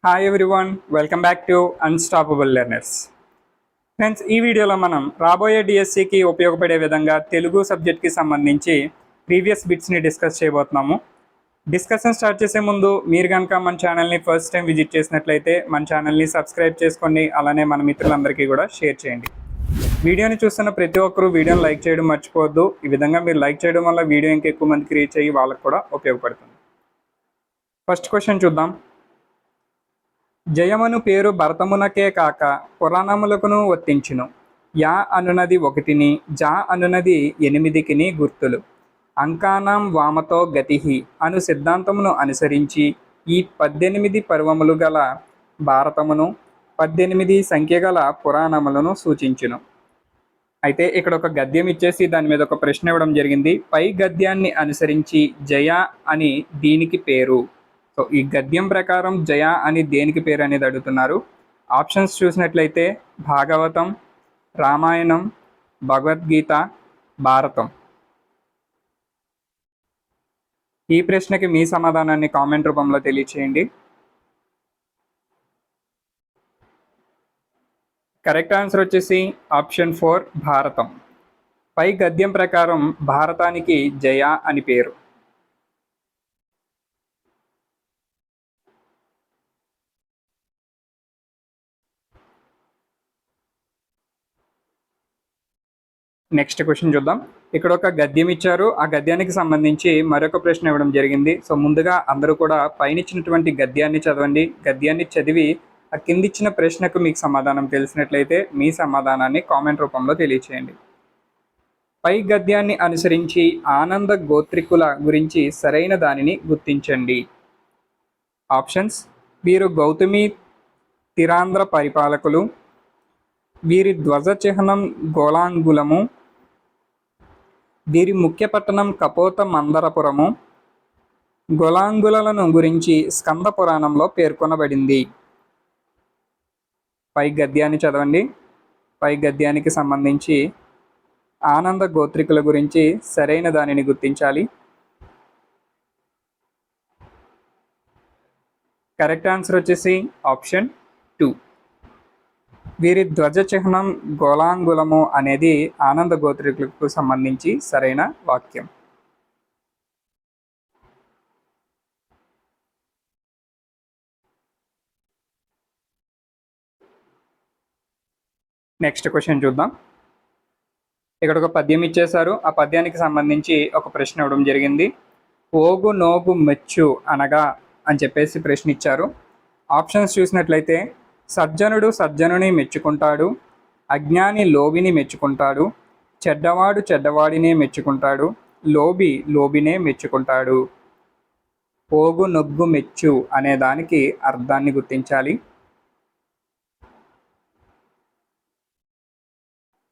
Hi everyone, welcome back to unstoppable learners. Friends, ఈ వీడియోలో మనం రాబోయే డిఎస్సికి ఉపయోగపడే విధంగా తెలుగు సబ్జెక్ట్కి సంబంధించి ప్రీవియస్ బిట్స్ని డిస్కస్ చేయబోతున్నాము. డిస్కషన్ స్టార్ట్ చేసే ముందు మీరు కనుక మన ఛానల్ని ఫస్ట్ టైం విజిట్ చేసినట్లయితే మన ఛానల్ని సబ్స్క్రైబ్ చేసుకోండి, అలానే మన మిత్రులందరికీ కూడా షేర్ చేయండి. వీడియోని చూస్తున్న ప్రతి ఒక్కరూ వీడియోని లైక్ చేయడం మర్చిపోవద్దు. ఈ విధంగా మీరు లైక్ చేయడం వల్ల వీడియో ఇంకా ఎక్కువ మందికి రీచ్ అయ్యి వాళ్ళకు కూడా ఉపయోగపడుతుంది. ఫస్ట్ క్వశ్చన్ చూద్దాం. జయమను పేరు భరతమునకే కాక పురాణములకును వర్తించును. యా అనునది 1ని, జా అనునది 8కిని గుర్తులు. అంకానాం వామతో గతిహి అను సిద్ధాంతమును అనుసరించి ఈ 18 పర్వములు గల భారతమును 18 సంఖ్య గల పురాణములను సూచించును. అయితే ఇక్కడ ఒక గద్యం ఇచ్చేసి దాని మీద ఒక ప్రశ్న ఇవ్వడం జరిగింది. పై గద్యాన్ని అనుసరించి జయ అని దీనికి పేరు. సో ఈ గద్యం ప్రకారం జయ అని దేనికి పేరు అనేది అడుగుతున్నారు. ఆప్షన్స్ చూసినట్లయితే భాగవతం, రామాయణం, భగవద్గీత, భారతం. ఈ ప్రశ్నకి మీ సమాధానాన్ని కామెంట్ రూపంలో తెలియచేయండి. కరెక్ట్ ఆన్సర్ వచ్చేసి ఆప్షన్ 4 భారతం. పై గద్యం ప్రకారం భారతానికి జయ అని పేరు. నెక్స్ట్ క్వశ్చన్ చూద్దాం. ఇక్కడ ఒక గద్యం ఇచ్చారు, ఆ గద్యానికి సంబంధించి మరొక ప్రశ్న ఇవ్వడం జరిగింది. సో ముందుగా అందరూ కూడా పైన ఇచ్చినటువంటి గద్యాన్ని చదవండి. గద్యాన్ని చదివి ఆ కిందిచ్చిన ప్రశ్నకు మీకు సమాధానం తెలిసినట్లయితే మీ సమాధానాన్ని కామెంట్ రూపంలో తెలియచేయండి. పై గద్యాన్ని అనుసరించి ఆనంద గోత్రికుల గురించి సరైన దానిని గుర్తించండి. ఆప్షన్స్: వీరు గౌతమి తిరాంధ్ర పరిపాలకులు, వీరి ధ్వజ చిహ్నం గోళాంగులము, వీరి ముఖ్య పట్టణం కపోత మందరపురము, గోళాంగులను గురించి స్కంద పురాణంలో పేర్కొనబడింది. పై గద్యాన్ని చదవండి. పై గద్యానికి సంబంధించి ఆనంద గోత్రికుల గురించి సరైన దానిని గుర్తించాలి. కరెక్ట్ ఆన్సర్ వచ్చేసి ఆప్షన్ 2. వీరి ధ్వజ చిహ్నం గోళాంగులము అనేది ఆనంద గోత్రికులకు సంబంధించి సరైన వాక్యం. నెక్స్ట్ క్వశ్చన్ చూద్దాం. ఇక్కడ ఒక పద్యం ఇచ్చేశారు, ఆ పద్యానికి సంబంధించి ఒక ప్రశ్న ఇవ్వడం జరిగింది. ఓగు నోగు మెచ్చు అనగా అని చెప్పేసి ప్రశ్న ఇచ్చారు. ఆప్షన్స్ చూసినట్లయితే సజ్జనుడు సజ్జనుని మెచ్చుకుంటాడు, అజ్ఞాని లోబిని మెచ్చుకుంటాడు, చెడ్డవాడు చెడ్డవాడినే మెచ్చుకుంటాడు, లోబి లోబినే మెచ్చుకుంటాడు. ఓగు నొగ్గు మెచ్చు అనే దానికి అర్థాన్ని గుర్తించాలి.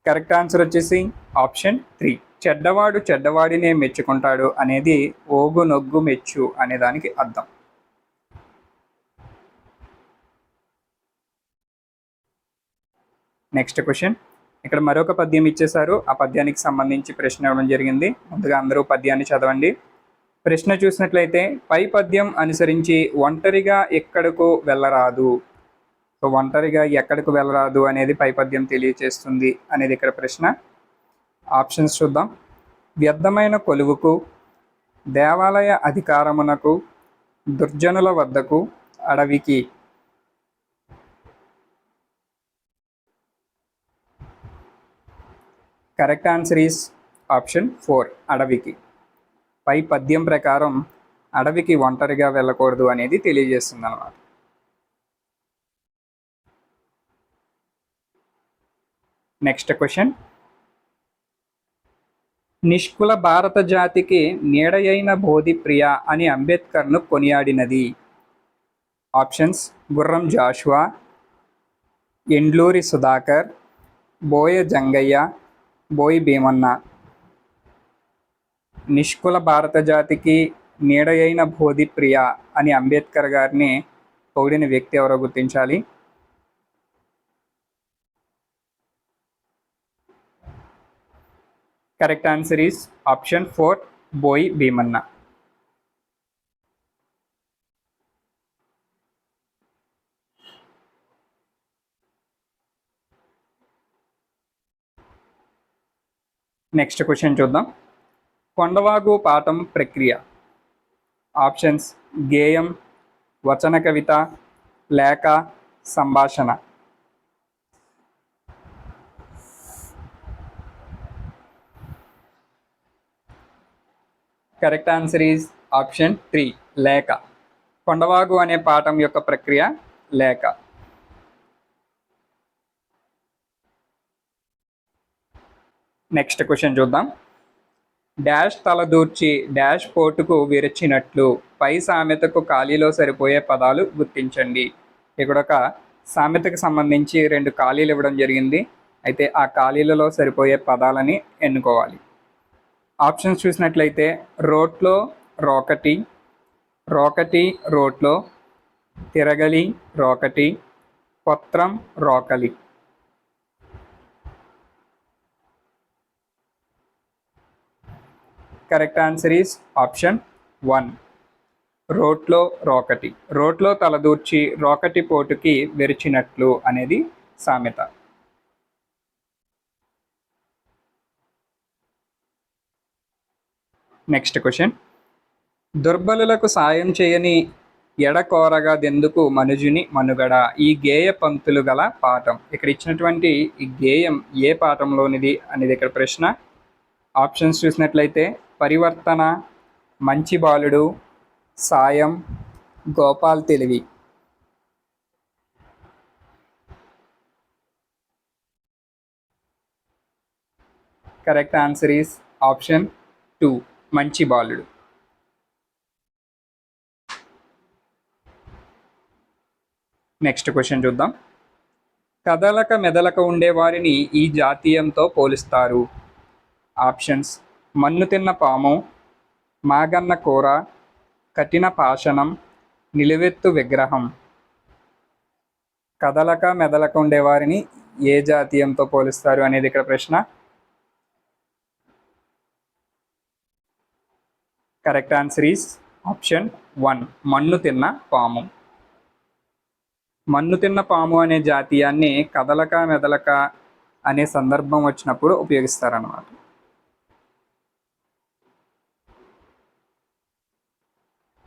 కరెక్ట్ ఆన్సర్ వచ్చేసి ఆప్షన్ 3. చెడ్డవాడు చెడ్డవాడినే మెచ్చుకుంటాడు అనేది ఓగు నొగ్గు మెచ్చు అనే దానికి అర్థం. Next question. ఇక్కడ మరొక పద్యం ఇచ్చేశారు, ఆ పద్యానికి సంబంధించి ప్రశ్న ఇవ్వడం జరిగింది. ముందుగా అందరూ పద్యాన్ని చదవండి. ప్రశ్న చూసినట్లయితే పై పద్యం అనుసరించి ఒంటరిగా ఎక్కడకు వెళ్ళరాదు. సో ఒంటరిగా ఎక్కడకు వెళ్ళరాదు అనేది పై పద్యం తెలియచేస్తుంది అనేది ఇక్కడ ప్రశ్న. ఆప్షన్స్ చూద్దాం. వ్యర్థమైన కొలువుకు, దేవాలయ అధికారమునకు, దుర్జనుల వద్దకు, అడవికి. కరెక్ట్ ఆన్సర్ ఈస్ ఆప్షన్ 4 అడవికి. పై పద్యం ప్రకారం అడవికి ఒంటరిగా వెళ్ళకూడదు అనేది తెలియజేస్తుంది అన్నమాట. Next question. నిష్కుల భారత జాతికి నీడయైన బోధి ప్రియ అని అంబేద్కర్ను కొనియాడినది. ఆప్షన్స్: గుర్రం జాషువా, ఎండ్లూరి సుధాకర్, బోయ జంగయ్య, బోయి భీమన్న. నిష్కుల భారత జాతికి నీడయైన బోధి ప్రియ అని అంబేద్కర్ గారిని పొగిడిన వ్యక్తి ఎవరో గుర్తించాలి. కరెక్ట్ ఆన్సర్ ఈస్ ఆప్షన్ 4 బోయి భీమన్న. నెక్స్ట్ క్వశ్చన్ చూద్దాం. కొండవాగు పాఠం ప్రక్రియ. ఆప్షన్స్: గేయం, వచన కవిత, లేఖ, సంభాషణ. కరెక్ట్ ఆన్సర్ ఈజ్ ఆప్షన్ 3, లేఖ. కొండవాగు అనే పాఠం యొక్క ప్రక్రియ లేఖ. నెక్స్ట్ క్వశ్చన్ చూద్దాం. డాష్ తలదూర్చి డాష్ పోటుకు విరచినట్లు పై సామెతకు ఖాళీలో సరిపోయే పదాలు గుర్తించండి. ఇక్కడ ఒక సామెతకు సంబంధించి 2 ఖాళీలు ఇవ్వడం జరిగింది. అయితే ఆ ఖాళీలలో సరిపోయే పదాలని ఎన్నుకోవాలి. ఆప్షన్స్ చూసినట్లయితే రోట్లో రోకటి, రోకటి రోట్లో, తిరగలి రోకటి, పత్రం రోకలి. కరెక్ట్ ఆన్సర్ ఈస్ ఆప్షన్ 1, రోట్లో రోకటి. రోట్లో తలదూర్చి రోకటి పోటుకి విరిచినట్లు అనేది సామెత. Next question. దుర్బలులకు సాయం చేయని ఎడకోరగా దెందుకు మనుజుని మనుగడ. ఈ గేయ పంక్తులు గల పాఠం. ఇక్కడ ఇచ్చినటువంటి ఈ గేయం ఏ పాఠంలోనిది అనేది ఇక్కడ ప్రశ్న. ఆప్షన్స్ చూసినట్లయితే పరివర్తన, మంచి బాలుడు, సాయం, గోపాల్ తెలివి. కరెక్ట్ ఆన్సర్ ఈస్ ఆప్షన్ 2, మంచి బాలుడు. నెక్స్ట్ క్వశ్చన్ చూద్దాం. కదలక మెదలక ఉండేవారిని ఈ జాతీయంతో పోలుస్తారు. ఆప్షన్స్: మన్ను తిన్న పాము, మాగన్న కూర, కఠిన పాషణం, నిలువెత్తు విగ్రహం. కదలక మెదలక ఉండేవారిని ఏ జాతీయంతో పోలుస్తారు అనేది ఇక్కడ ప్రశ్న. కరెక్ట్ ఆన్సర్ ఈస్ ఆప్షన్ 1, మన్ను తిన్న పాము. మన్ను తిన్న పాము అనే జాతీయాన్ని కదలక మెదలక అనే సందర్భం వచ్చినప్పుడు ఉపయోగిస్తారన్నమాట.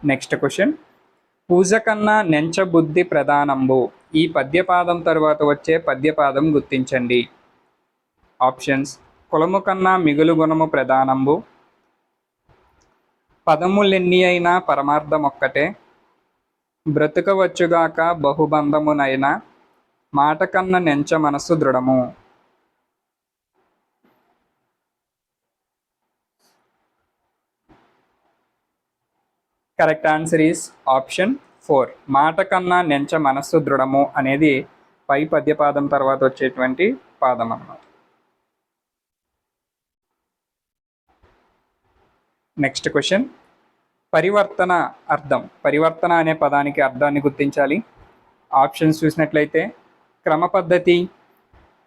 Next question. పూజ కన్నా నెంచ బుద్ధి ప్రధానంబు. ఈ పద్యపాదం తర్వాత వచ్చే పద్యపాదం గుర్తించండి. ఆప్షన్స్: కులము కన్నా మిగులు గుణము ప్రధానంబు, పదములెన్ని అయినా పరమార్థమొక్కటే, బ్రతుకవచ్చుగాక బహుబంధమునైనా, మాట కన్న నెంచ మనస్సు దృఢము. కరెక్ట్ ఆన్సర్ ఈస్ ఆప్షన్ 4, మాట కన్నా నెంచ మనస్సు దృఢము అనేది పై పద్యపాదం తర్వాత వచ్చేటువంటి పాదం అన్నమాట. Next question. పరివర్తన అర్థం. పరివర్తన అనే పదానికి అర్థాన్ని గుర్తించాలి. ఆప్షన్స్ చూసినట్లయితే క్రమ పద్ధతి,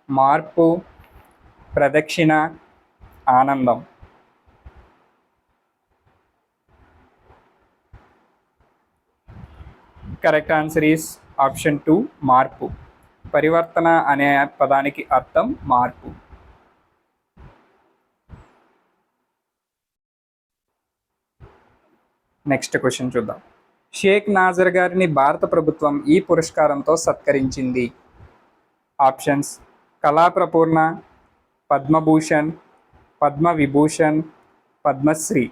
మార్పు, ప్రదక్షిణ, ఆనందం. కరెక్ట్ ఆన్సర్ ఈస్ ఆప్షన్ 2, మార్పు. పరివర్తన అనే పదానికి అర్థం మార్పు. నెక్స్ట్ క్వశ్చన్ చూద్దాం. షేక్ నాజర్ గారిని భారత ప్రభుత్వం ఈ పురస్కారంతో సత్కరించింది. Options: Kalaprapoorna, Padma Bhushan, Padma Vibhushan, Padma Shri.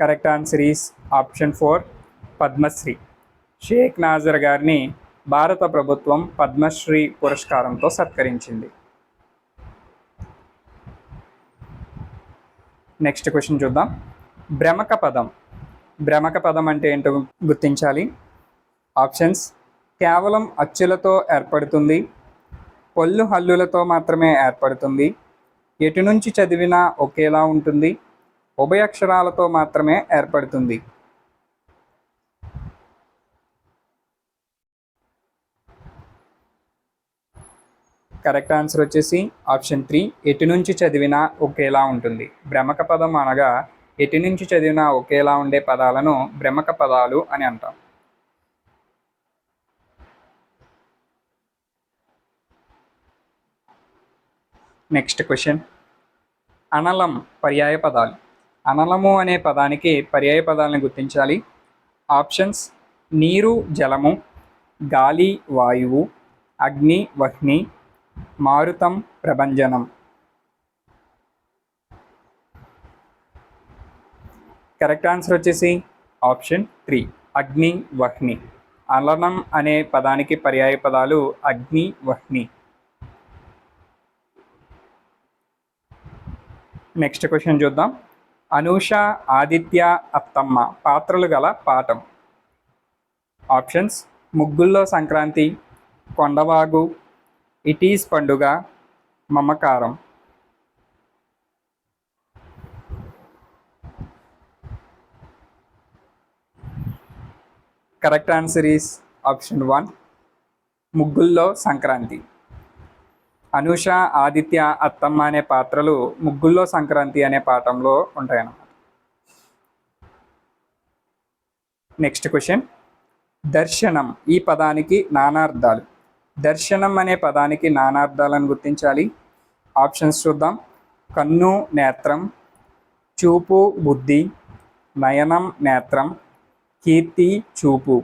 Correct answer is option 4, Padma Shri. Sheikh Nazar గారిని భారత ప్రభుత్వం పద్మశ్రీ పురస్కారంతో సత్కరించింది. నెక్స్ట్ క్వశ్చన్ చూద్దాం. భ్రమక పదం. భ్రమక పదం అంటే ఏంటో గుర్తించాలి. ఆప్షన్స్: కేవలం అచ్చులతో ఏర్పడుతుంది, పొల్లు హల్లులతో మాత్రమే ఏర్పడుతుంది, ఎటు నుంచి చదివినా ఒకేలా ఉంటుంది, ఉభయక్షరాలతో మాత్రమే ఏర్పడుతుంది. కరెక్ట్ ఆన్సర్ వచ్చేసి ఆప్షన్ 3, ఎటు నుంచి చదివినా ఒకేలా ఉంటుంది. భ్రమక పదం అనగా ఎటు నుంచి చదివినా ఒకేలా ఉండే పదాలను భ్రమక పదాలు అని అంటాం. నెక్స్ట్ క్వశ్చన్, అనలం పర్యాయ పదాలు. అనలము అనే పదానికి పర్యాయ పదాలను గుర్తించాలి. ఆప్షన్స్: నీరు జలము, గాలి వాయువు, అగ్ని వహ్ని, మారుతం ప్రభంజనం. కరెక్ట్ ఆన్సర్ వచ్చేసి ఆప్షన్ 3, అగ్ని వహ్ని. అనలం అనే పదానికి పర్యాయ పదాలు అగ్ని వహ్ని. నెక్స్ట్ క్వశ్చన్ చూద్దాం. అనూష, ఆదిత్య, అత్తమ్మ పాత్రలు గల పాఠం. ఆప్షన్స్: ముగ్గుల్లో సంక్రాంతి, కొండవాగు, ఇటీస్ పండుగ, మమకారం. కరెక్ట్ ఆన్సర్ ఈస్ ఆప్షన్ 1, ముగ్గుల్లో సంక్రాంతి. అనూష, ఆదిత్య, అత్తమ్మ అనే పాత్రలు ముగ్గుల్లో సంక్రాంతి అనే పాఠంలో ఉంటాయన్నమాట. నెక్స్ట్ క్వశ్చన్, దర్శనం ఈ పదానికి నానార్థాలు. దర్శనం అనే పదానికి నానార్థాలను గుర్తించాలి. ఆప్షన్స్ చూద్దాం. కన్ను నేత్రం, చూపు బుద్ధి, నయనం నేత్రం, కీర్తి చూపు.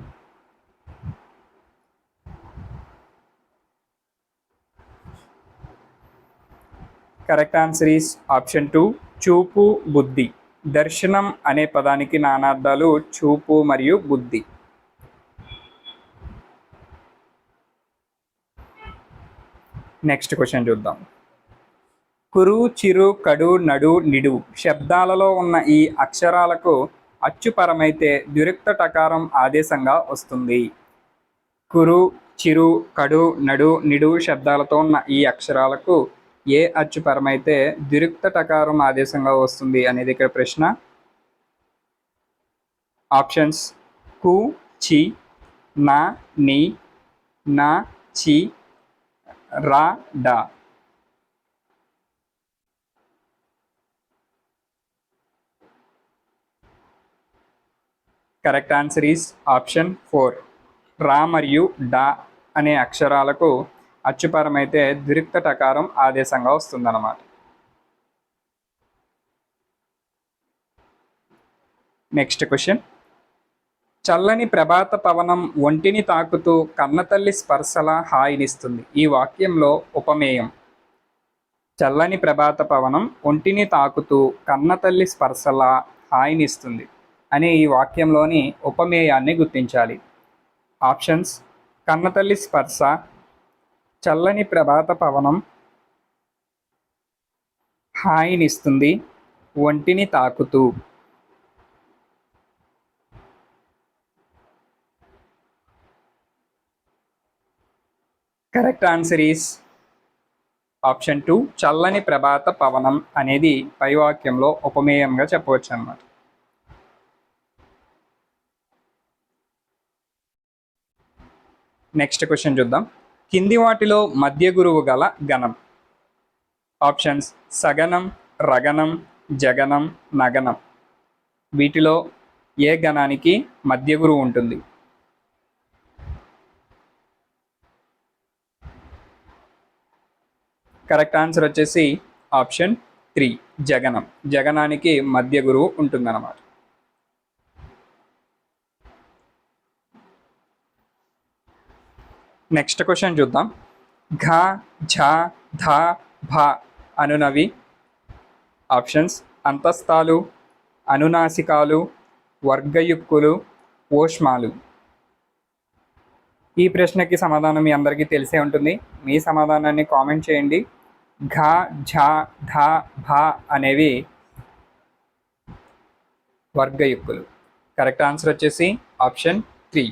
కరెక్ట్ ఆన్సర్ ఈస్ ఆప్షన్ 2, చూపు బుద్ధి. దర్శనం అనే పదానికి నానార్థాలు చూపు మరియు బుద్ధి. నెక్స్ట్ క్వశ్చన్ చూద్దాం. కురు, చిరు, కడు, నడు, నిడు శబ్దాలలో ఉన్న ఈ అక్షరాలకు అచ్చుపరమైతే ద్విరుక్త టకారం ఆదేశంగా వస్తుంది. కురు, చిరు, కడు, నడు, నిడు శబ్దాలతో ఉన్న ఈ అక్షరాలకు ఏ అచ్చు పరమైతే ద్విరుక్త టకారం ఆదేశంగా వస్తుంది అనేది ఇక్కడ ప్రశ్న. ఆప్షన్స్: కు, చి, నా, ని, నా, చి, రా, డా. కరెక్ట్ ఆన్సర్ ఈస్ ఆప్షన్ 4, రా మరియు డా అనే అక్షరాలకు అచ్చుపరమైతే ద్విరుక్త టకారం ఆదేశంగా వస్తుందన్నమాట. నెక్స్ట్ క్వశ్చన్, చల్లని ప్రభాత పవనం ఒంటిని తాకుతూ కన్నతల్లి స్పర్శల హాయినిస్తుంది. ఈ వాక్యంలో ఉపమేయం. చల్లని ప్రభాత పవనం ఒంటిని తాకుతూ కన్నతల్లి స్పర్శల హాయినిస్తుంది అనే ఈ వాక్యంలోని ఉపమేయాన్ని గుర్తించాలి. ఆప్షన్స్: కన్నతల్లి స్పర్శ, చల్లని ప్రభాత పవనం, హాయినిస్తుంది, ఒంటిని తాకుతూ. కరెక్ట్ ఆన్సర్ ఈస్ ఆప్షన్ 2, చల్లని ప్రభాత పవనం అనేది పై వాక్యంలో ఉపమేయంగా చెప్పవచ్చు అన్నమాట. నెక్స్ట్ క్వశ్చన్ చూద్దాం. కింది వాటిలో మధ్య గురువు గల గణం. ఆప్షన్స్: సగనం, రగనం, జగనం, నగనం. వీటిలో ఏ గణానికి మధ్య గురువు ఉంటుంది? కరెక్ట్ ఆన్సర్ వచ్చేసి ఆప్షన్ 3, జగనం. జగనానికి మధ్య గురువు ఉంటుందన్నమాట. నెక్స్ట్ క్వశ్చన్ చూద్దాం. ఘ, ఝ, ధ, భ అనునవి. ఆప్షన్స్: అంతస్తాలు, అనునాసికాలు, వర్గయుక్కులు, ఓష్మాలు. ఈ ప్రశ్నకి సమాధానం మీ అందరికీ తెలిసే ఉంటుంది. మీ సమాధానాన్ని కామెంట్ చేయండి. ఘ, ఝ, ధ, భ అనేవి వర్గయుక్కులు. కరెక్ట్ ఆన్సర్ వచ్చేసి ఆప్షన్ 3.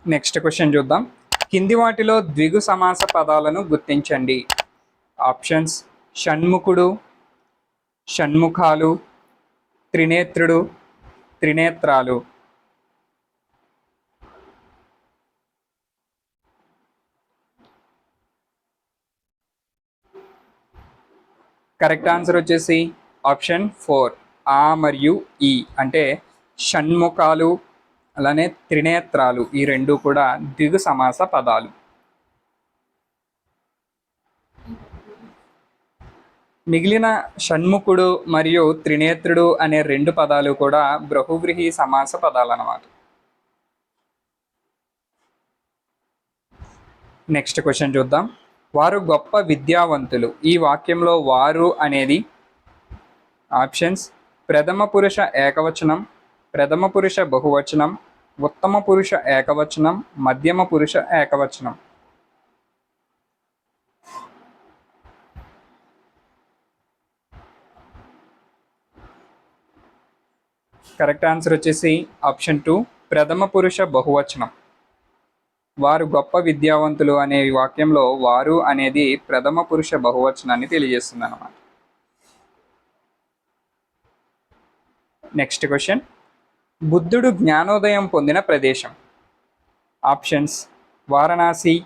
నెక్స్ట్ క్వశ్చన్ చూద్దాం. కింది వాటిలో ద్విగు సమాస పదాలను గుర్తించండి. ఆప్షన్స్: షణ్ముఖుడు, షణ్ముఖాలు, త్రినేత్రుడు, త్రినేత్రాలు. కరెక్ట్ ఆన్సర్ వచ్చేసి ఆప్షన్ 4 ఆ మరియు ఈ అంటే షణ్ముఖాలు అలానే త్రినేత్రాలు ఈ రెండు కూడా ద్విగు సమాస పదాలు. మిగిలిన షణ్ముఖుడు మరియు త్రినేత్రుడు అనే రెండు పదాలు కూడా బహువ్రీహి సమాస పదాలు అన్నమాట. నెక్స్ట్ క్వశ్చన్ చూద్దాం. వారు గొప్ప విద్యావంతులు. ఈ వాక్యంలో వారు అనేది ఆప్షన్స్ ప్రథమ పురుష ఏకవచనం, ప్రథమ పురుష బహువచనం, ఉత్తమ పురుష ఏకవచనం, మధ్యమ పురుష ఏకవచనం. కరెక్ట్ ఆన్సర్ వచ్చేసి ఆప్షన్ 2 ప్రథమ పురుష బహువచనం. వారు గొప్ప విద్యావంతులు అనే వాక్యంలో వారు అనేది ప్రథమ పురుష బహువచనాన్ని తెలియజేస్తుంది అన్నమాట. Next question. బుద్ధుడు జ్ఞానోదయం పొందిన ప్రదేశం. Options Varanasi,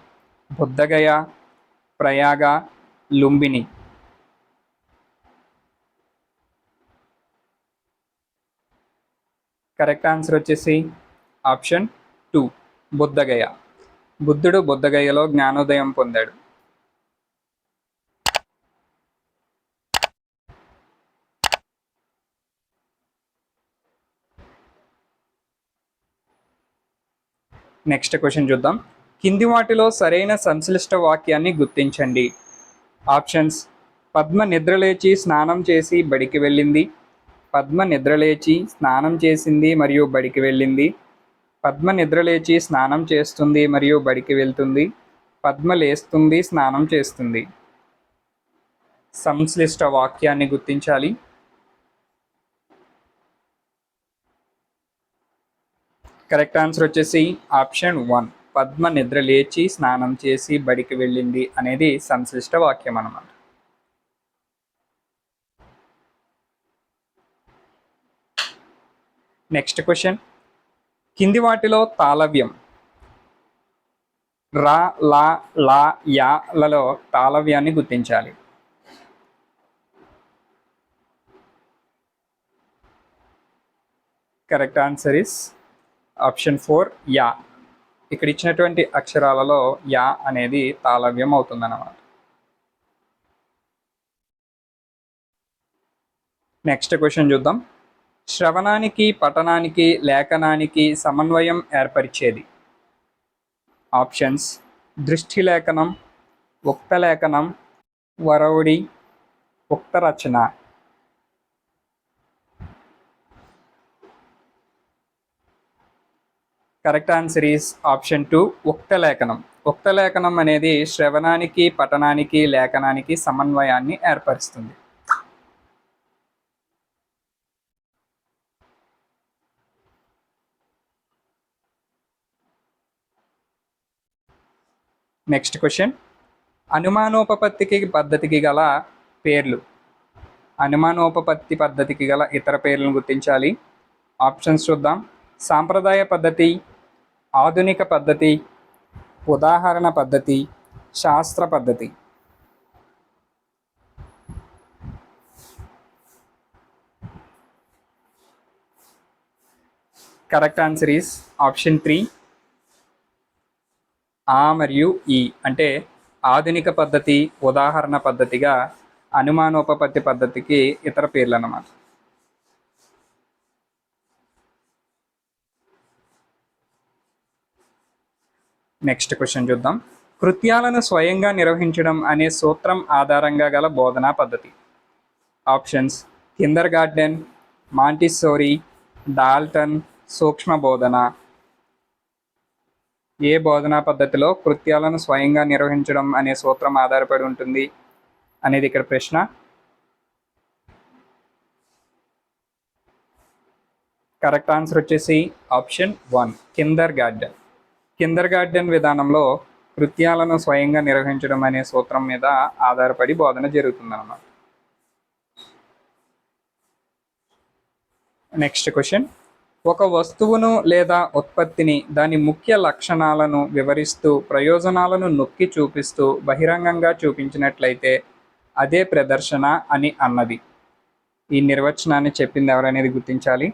Bodhgaya, Prayag, Lumbini. Correct answer వచ్చేసి ఆప్షన్ 2 బుద్ధగయ. బుద్ధుడు బుద్ధగయలో జ్ఞానోదయం పొందాడు. నెక్స్ట్ క్వశ్చన్ చూద్దాం. కింది వాటిలో సరైన సంశ్లిష్ట వాక్యాన్ని గుర్తించండి. ఆప్షన్స్ పద్మ నిద్రలేచి స్నానం చేసి బడికి వెళ్ళింది, పద్మ నిద్రలేచి స్నానం చేసింది మరియు బడికి వెళ్ళింది, పద్మ నిద్రలేచి స్నానం చేస్తుంది మరియు బడికి వెళ్తుంది, పద్మ లేస్తుంది స్నానం చేస్తుంది. సంశ్లిష్ట వాక్యాన్ని గుర్తించాలి. కరెక్ట్ ఆన్సర్ వచ్చేసి ఆప్షన్ 1 పద్మ నిద్ర లేచి స్నానం చేసి బడికి వెళ్ళింది అనేది సంశ్లిష్ట వాక్యం అన్నమాట. Next question. కింది వాటిలో తాళవ్యం రా, లా, లా, యా లలో తాళవ్యాన్ని గుర్తించాలి. Correct answer is option 4 yeah. ఇక్కడ ఇచ్చినటువంటి అక్షరాలలో యా అనేది తాళవ్యం అవుతుందన్నమాట. నెక్స్ట్ క్వశ్చన్ చూద్దాం. శ్రవణానికి, పఠనానికి, లేఖనానికి సమన్వయం ఏర్పరిచేది. ఆప్షన్స్ దృష్టి లేఖనం, ఉక్త లేఖనం, వరవుడి, ఉక్త రచన. కరెక్ట్ ఆన్సర్ ఈస్ ఆప్షన్ 2 ఉక్త లేఖనం. ఉక్త లేఖనం అనేది శ్రవణానికి, పఠనానికి, లేఖనానికి సమన్వయాన్ని ఏర్పరుస్తుంది. Next question. అనుమానోపపత్తికి పద్ధతికి గల పేర్లు. అనుమానోపపత్తి పద్ధతికి గల ఇతర పేర్లను గుర్తించాలి. ఆప్షన్స్ చూద్దాం. సాంప్రదాయ పద్ధతి, ఆధునిక పద్ధతి, ఉదాహరణ పద్ధతి, శాస్త్ర పద్ధతి. కరెక్ట్ ఆన్సర్ ఈస్ ఆప్షన్ 3 ఆ మరియు ఈ అంటే ఆధునిక పద్ధతి, ఉదాహరణ పద్ధతిగా అనుమానోపపత్తి పద్ధతికి ఇతర పేర్లు అన్నమాట. నెక్స్ట్ క్వశ్చన్ చూద్దాం. కృత్యాలను స్వయంగా నిర్వహించడం అనే సూత్రం ఆధారంగా గల బోధనా పద్ధతి. Options Kinder garden, Montessori, Dalton, సూక్ష్మ బోధన. ఏ బోధనా పద్ధతిలో కృత్యాలను స్వయంగా నిర్వహించడం అనే సూత్రం ఆధారపడి ఉంటుంది అనేది ఇక్కడ ప్రశ్న. కరెక్ట్ ఆన్సర్ వచ్చేసి option 1 Kinder garden. Kinder garden విధానంలో కృత్యాలను స్వయంగా నిర్వహించడం అనే సూత్రం మీద ఆధారపడి బోధన జరుగుతుందన్నమాట. Next question. ఒక వస్తువును లేదా ఉత్పత్తిని దాని ముఖ్య లక్షణాలను వివరిస్తూ ప్రయోజనాలను నొక్కి చూపిస్తూ బహిరంగంగా చూపించినట్లయితే అదే ప్రదర్శన అని అన్నది. ఈ నిర్వచనాన్ని చెప్పింది ఎవరనేది గుర్తించాలి.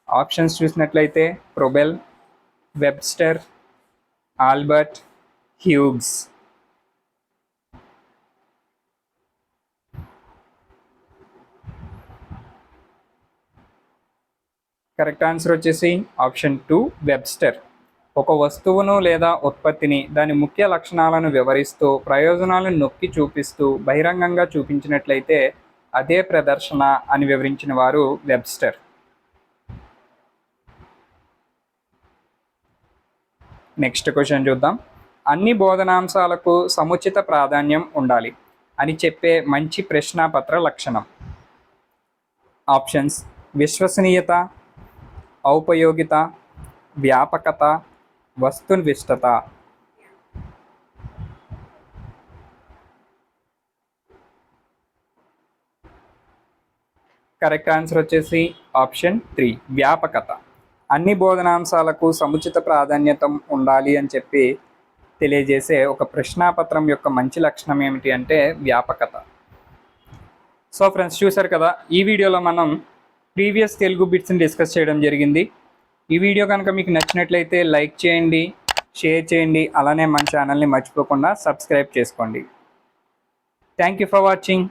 ఆప్షన్స్ చూసినట్లయితే Froebel, Webster, Albert, హ్యూగ్స్. Correct answer వచ్చేసి ఆప్షన్ 2 వెబ్స్టర్. ఒక వస్తువును లేదా ఉత్పత్తిని దాని ముఖ్య లక్షణాలను వివరిస్తూ ప్రయోజనాలను నొక్కి చూపిస్తూ బహిరంగంగా చూపించినట్లయితే అదే ప్రదర్శన అని వివరించిన వారు వెబ్స్టర్. నెక్స్ట్ క్వశ్చన్ చూద్దాం. అన్ని బోధనాంశాలకు సముచిత ప్రాధాన్యం ఉండాలి అని చెప్పే మంచి ప్రశ్నాపత్ర లక్షణం. ఆప్షన్స్: విశ్వసనీయత, ఔపయోగిత, వ్యాపకత, వస్తునిష్టత. కరెక్ట్ ఆన్సర్ వచ్చేసి ఆప్షన్ 3 వ్యాపకత. అన్ని బోధనాంశాలకు సముచిత ప్రాధాన్యత ఉండాలి అని చెప్పి తెలియజేసే ఒక ప్రశ్నాపత్రం యొక్క మంచి లక్షణం ఏమిటి అంటే వ్యాపకత. సో ఫ్రెండ్స్, చూసారు కదా, ఈ వీడియోలో మనం ప్రీవియస్ తెలుగు బిట్స్ని డిస్కస్ చేయడం జరిగింది. ఈ వీడియో కనుక మీకు నచ్చినట్లయితే లైక్ చేయండి, షేర్ చేయండి, అలానే మన ఛానల్ని మర్చిపోకుండా సబ్స్క్రైబ్ చేసుకోండి. Thank you for watching.